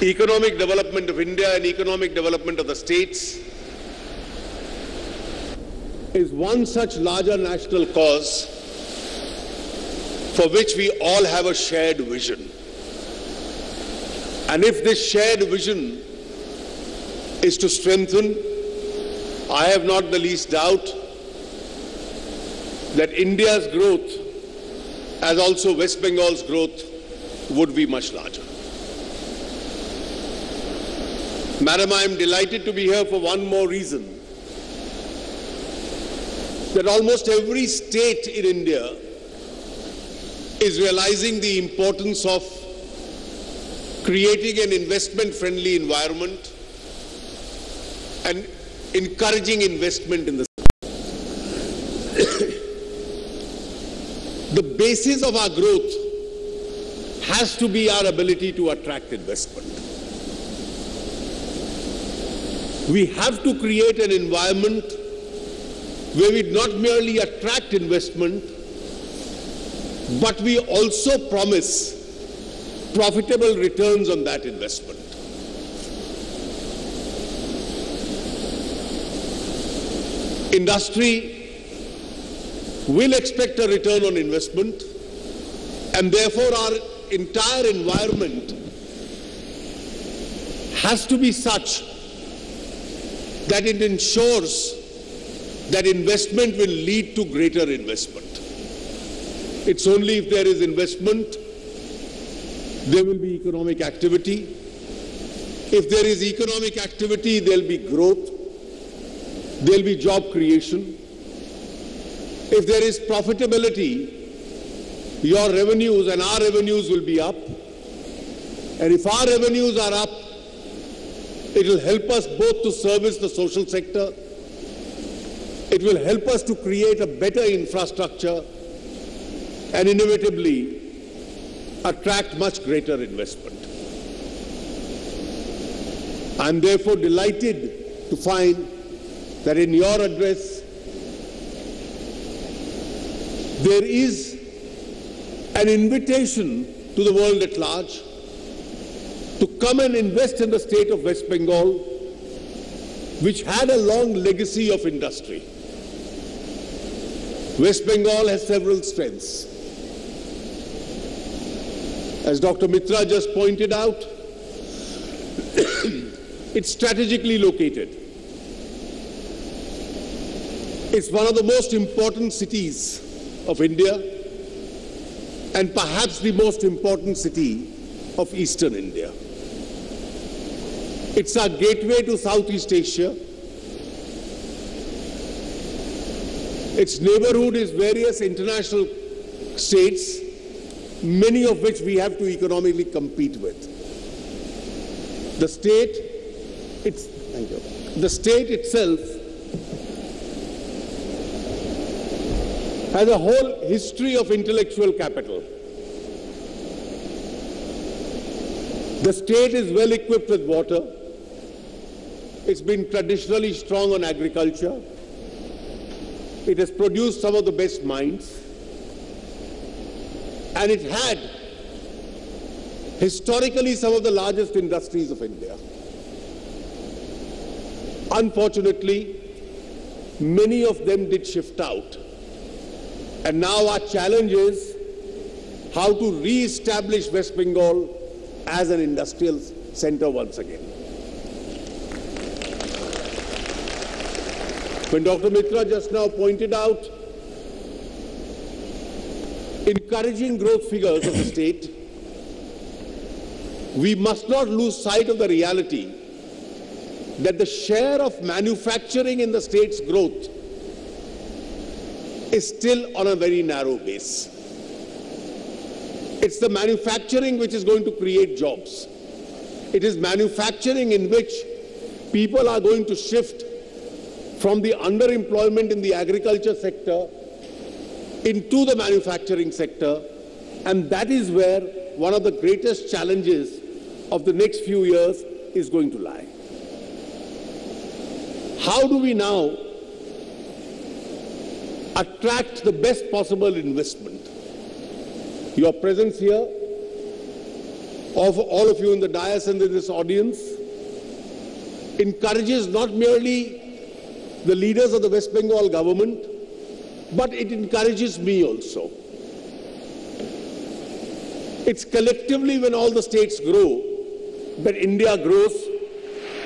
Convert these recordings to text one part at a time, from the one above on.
economic development of India and economic development of the states is one such larger national cause for which we all have a shared vision. And if this shared vision is to strengthen, I have not the least doubt that India's growth, as also West Bengal's growth, would be much larger. Madam, I am delighted to be here for one more reason. That almost every state in India is realizing the importance of creating an investment-friendly environment and encouraging investment in the The basis of our growth has to be our ability to attract investment. We have to create an environment where we not merely attract investment, but we also promise profitable returns on that investment. Industry will expect a return on investment, and therefore our entire environment has to be such that it ensures that investment will lead to greater investment. It's only if there is investment, there will be economic activity. If there is economic activity, there will be growth. There will be job creation. If there is profitability, your revenues and our revenues will be up. And if our revenues are up, it will help us both to service the social sector. It will help us to create a better infrastructure and inevitably attract much greater investment. I am therefore delighted to find that in your address there is an invitation to the world at large to come and invest in the state of West Bengal, which had a long legacy of industry. West Bengal has several strengths. As Dr. Mitra just pointed out, it's strategically located. It's one of the most important cities of India and perhaps the most important city of Eastern India. It's our gateway to Southeast Asia. Its neighborhood is various international states, many of which we have to economically compete with. The state itself has a whole history of intellectual capital. The state is well equipped with water. It's been traditionally strong on agriculture. It has produced some of the best minds. And it had historically some of the largest industries of India. Unfortunately, many of them did shift out. And now our challenge is how to re-establish West Bengal as an industrial center once again. When Dr. Mitra just now pointed out encouraging growth figures of the state, we must not lose sight of the reality that the share of manufacturing in the state's growth is still on a very narrow base. It's the manufacturing which is going to create jobs. It is manufacturing in which people are going to shift from the underemployment in the agriculture sector into the manufacturing sector, and that is where one of the greatest challenges of the next few years is going to lie. How do we now attract the best possible investment? Your presence here of all of you in the dais and in this audience encourages not merely the leaders of the West Bengal government, but it encourages me also. It's collectively when all the states grow that India grows,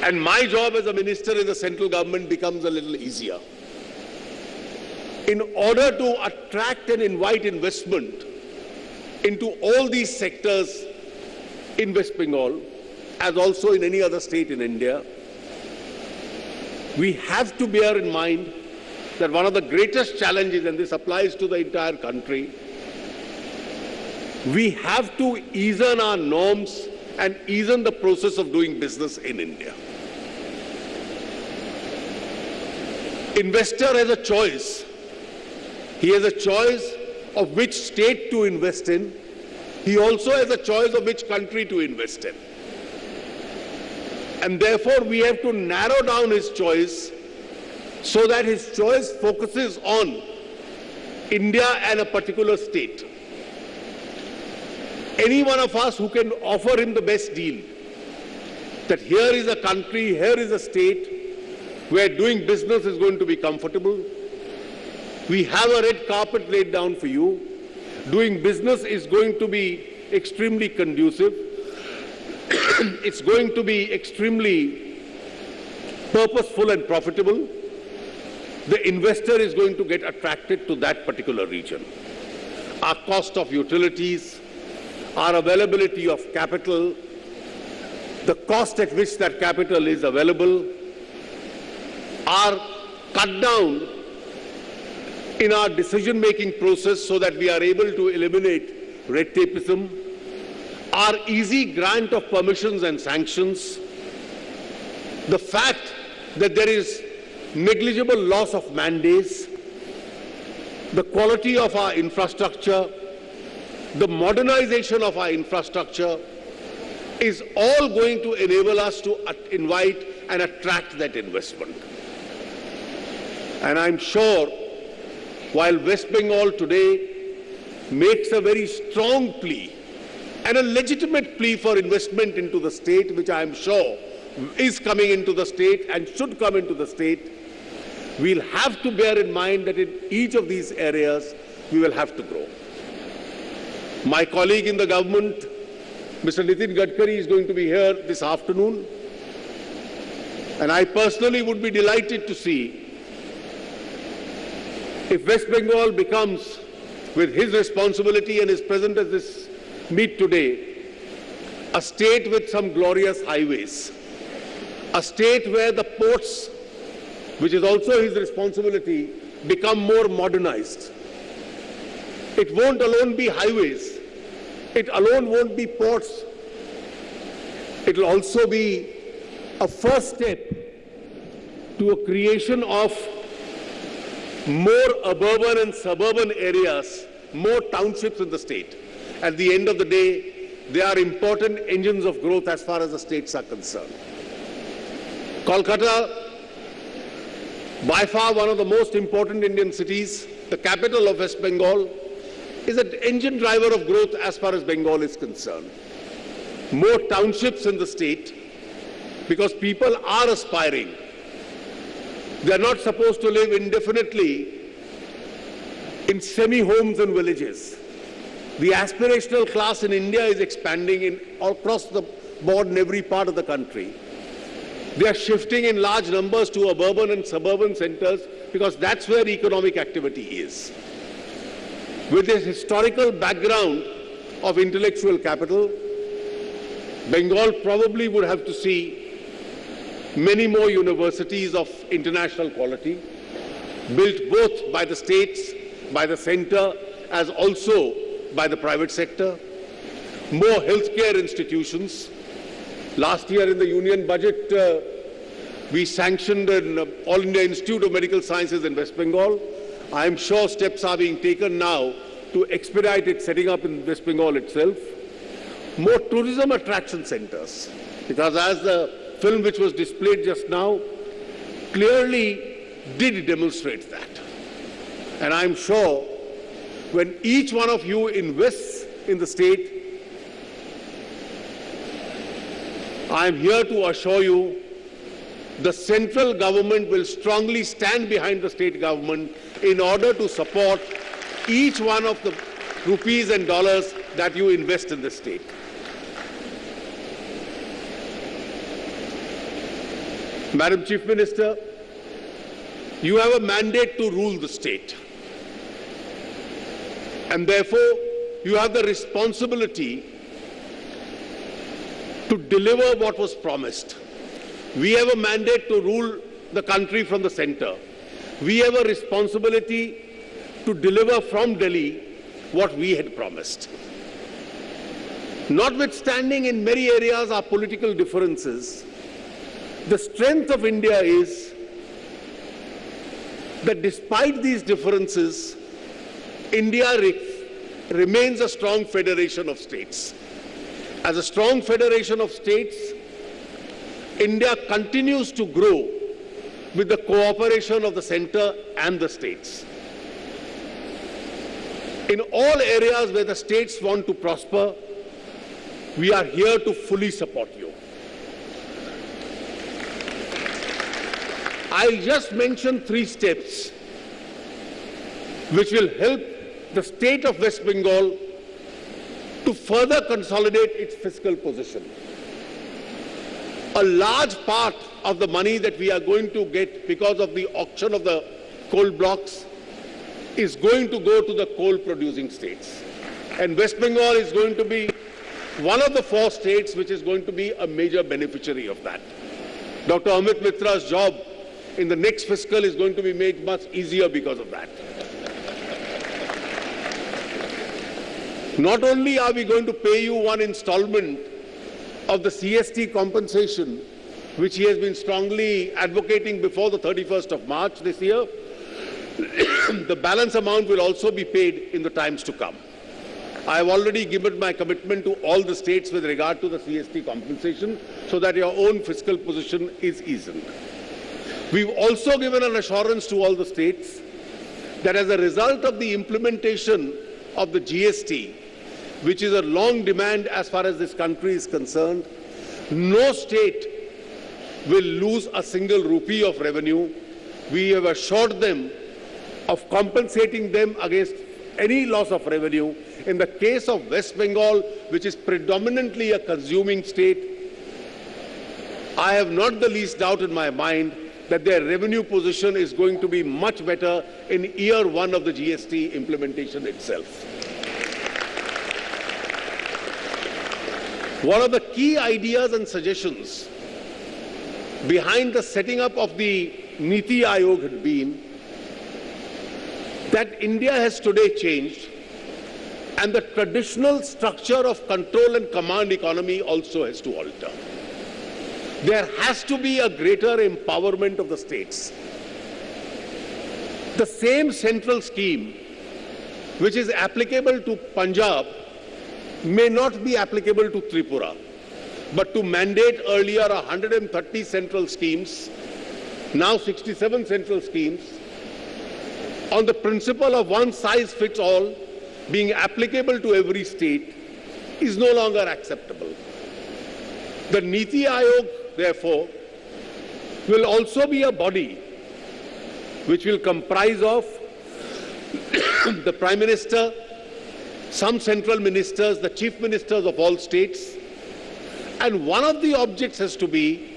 and my job as a minister in the central government becomes a little easier. In order to attract and invite investment into all these sectors in West Bengal, as also in any other state in India, we have to bear in mind that one of the greatest challenges, and this applies to the entire country, we have to ease our norms and ease the process of doing business in India. Investor has a choice. He has a choice of which state to invest in. He also has a choice of which country to invest in. And therefore, we have to narrow down his choice so that his choice focuses on India and a particular state. Any one of us who can offer him the best deal, that here is a country, here is a state where doing business is going to be comfortable. We have a red carpet laid down for you. Doing business is going to be extremely conducive. It's going to be extremely purposeful and profitable. The investor is going to get attracted to that particular region. Our cost of utilities, our availability of capital, the cost at which that capital is available, are cut down in our decision-making process so that we are able to eliminate red tapeism, our easy grant of permissions and sanctions, the fact that there is negligible loss of mandates, the quality of our infrastructure, the modernization of our infrastructure is all going to enable us to invite and attract that investment. And I'm sure while West Bengal today makes a very strong plea and a legitimate plea for investment into the state, which I am sure is coming into the state and should come into the state, we'll have to bear in mind that in each of these areas we will have to grow. My colleague in the government, Mr. Nitin Gadkari, is going to be here this afternoon, and I personally would be delighted to see if West Bengal becomes, with his responsibility and his presence at this meet today, a state with some glorious highways, a state where the ports, which is also his responsibility, become more modernized. It won't alone be highways. It alone won't be ports. It will also be a first step to a creation of more urban and suburban areas, more townships in the state. At the end of the day, they are important engines of growth as far as the states are concerned. Kolkata, by far one of the most important Indian cities, the capital of West Bengal, is an engine driver of growth as far as Bengal is concerned. More townships in the state, because people are aspiring. They are not supposed to live indefinitely in semi-homes and villages. The aspirational class in India is expanding across the board in every part of the country. They are shifting in large numbers to urban and suburban centers because that's where economic activity is. With this historical background of intellectual capital, Bengal probably would have to see many more universities of international quality, built both by the states, by the center, as also by the private sector, more healthcare institutions. Last year in the union budget, we sanctioned an All India Institute of Medical Sciences in West Bengal. I am sure steps are being taken now to expedite its setting up in West Bengal itself. More tourism attraction centers, because as the film which was displayed just now clearly did demonstrate that. And I'm sure when each one of you invests in the state, I am here to assure you the central government will strongly stand behind the state government in order to support each one of the rupees and dollars that you invest in the state. Madam Chief Minister, you have a mandate to rule the state. And therefore, you have the responsibility to deliver what was promised. We have a mandate to rule the country from the center. We have a responsibility to deliver from Delhi what we had promised. Notwithstanding in many areas our political differences, the strength of India is that despite these differences, India remains a strong federation of states. As a strong federation of states, India continues to grow with the cooperation of the center and the states. In all areas where the states want to prosper, we are here to fully support you. I'll just mention 3 steps which will help the state of West Bengal to further consolidate its fiscal position. A large part of the money that we are going to get because of the auction of the coal blocks is going to go to the coal-producing states. And West Bengal is going to be one of the 4 states which is going to be a major beneficiary of that. Dr. Amit Mitra's job in the next fiscal is going to be made much easier because of that. Not only are we going to pay you one installment of the CST compensation, which he has been strongly advocating before the 31st of March this year, the balance amount will also be paid in the times to come. I have already given my commitment to all the states with regard to the CST compensation so that your own fiscal position is eased. We've also given an assurance to all the states that as a result of the implementation of the GST, which is a long demand as far as this country is concerned, no state will lose a single rupee of revenue. We have assured them of compensating them against any loss of revenue. In the case of West Bengal, which is predominantly a consuming state, I have not the least doubt in my mind that their revenue position is going to be much better in year 1 of the GST implementation itself. One of the key ideas and suggestions behind the setting up of the Niti Aayog had been that India has today changed and the traditional structure of control and command economy also has to alter. There has to be a greater empowerment of the states. The same central scheme which is applicable to Punjab may not be applicable to Tripura, but to mandate earlier 130 central schemes, now 67 central schemes, on the principle of one size fits all being applicable to every state is no longer acceptable. The Niti Aayog, therefore, will also be a body which will comprise of the Prime Minister, some central ministers, the chief ministers of all states, and one of the objects has to be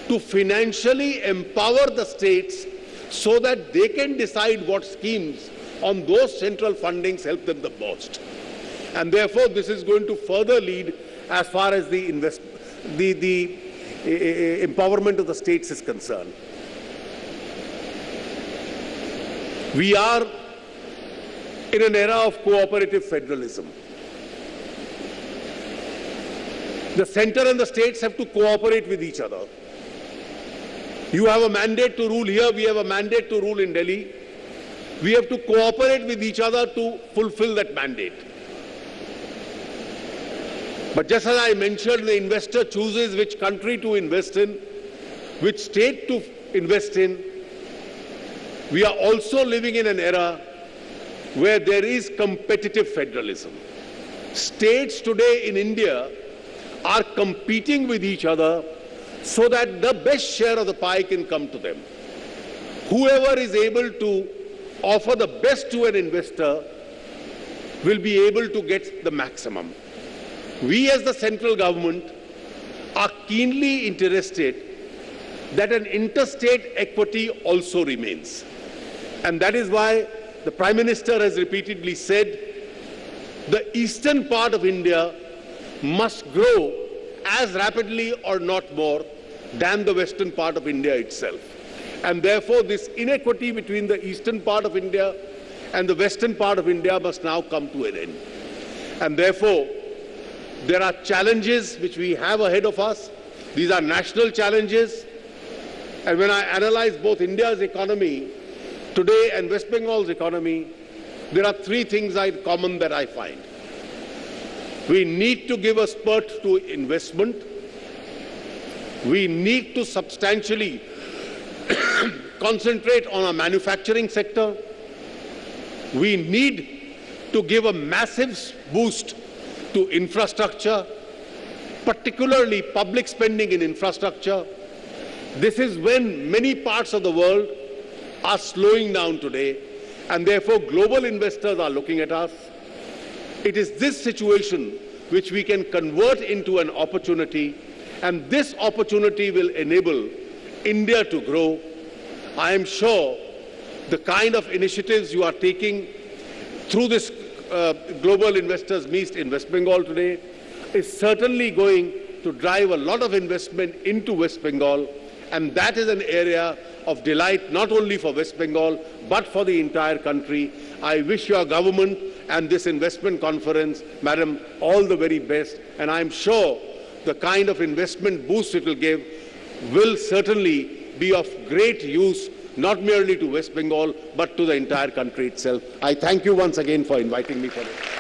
to financially empower the states so that they can decide what schemes on those central fundings help them the most. And therefore, this is going to further lead as far as the empowerment of the states is concerned. We are in an era of cooperative federalism. The center and the states have to cooperate with each other. You have a mandate to rule here, we have a mandate to rule in Delhi. We have to cooperate with each other to fulfill that mandate. But just as I mentioned, the investor chooses which country to invest in, which state to invest in. We are also living in an era where there is competitive federalism. States today in India are competing with each other so that the best share of the pie can come to them. Whoever is able to offer the best to an investor will be able to get the maximum. We as the central government are keenly interested that an interstate equity also remains. And that is why the Prime Minister has repeatedly said the eastern part of India must grow as rapidly or not more than the western part of India itself. And therefore, this inequity between the eastern part of India and the western part of India must now come to an end. And therefore, there are challenges which we have ahead of us. These are national challenges. And when I analyze both India's economy today and West Bengal's economy, there are three things in common that I find. We need to give a spurt to investment. We need to substantially concentrate on our manufacturing sector. We need to give a massive boost to infrastructure, particularly public spending in infrastructure. This is when many parts of the world are slowing down today, and therefore global investors are looking at us. It is this situation which we can convert into an opportunity, and this opportunity will enable India to grow. I am sure the kind of initiatives you are taking through this Global Investors Meet in West Bengal today is certainly going to drive a lot of investment into West Bengal, and that is an area of delight not only for West Bengal but for the entire country. I wish your government and this investment conference, Madam, all the very best, and I am sure the kind of investment boost it will give will certainly be of great use not merely to West Bengal but to the entire country itself. I thank you once again for inviting me for this.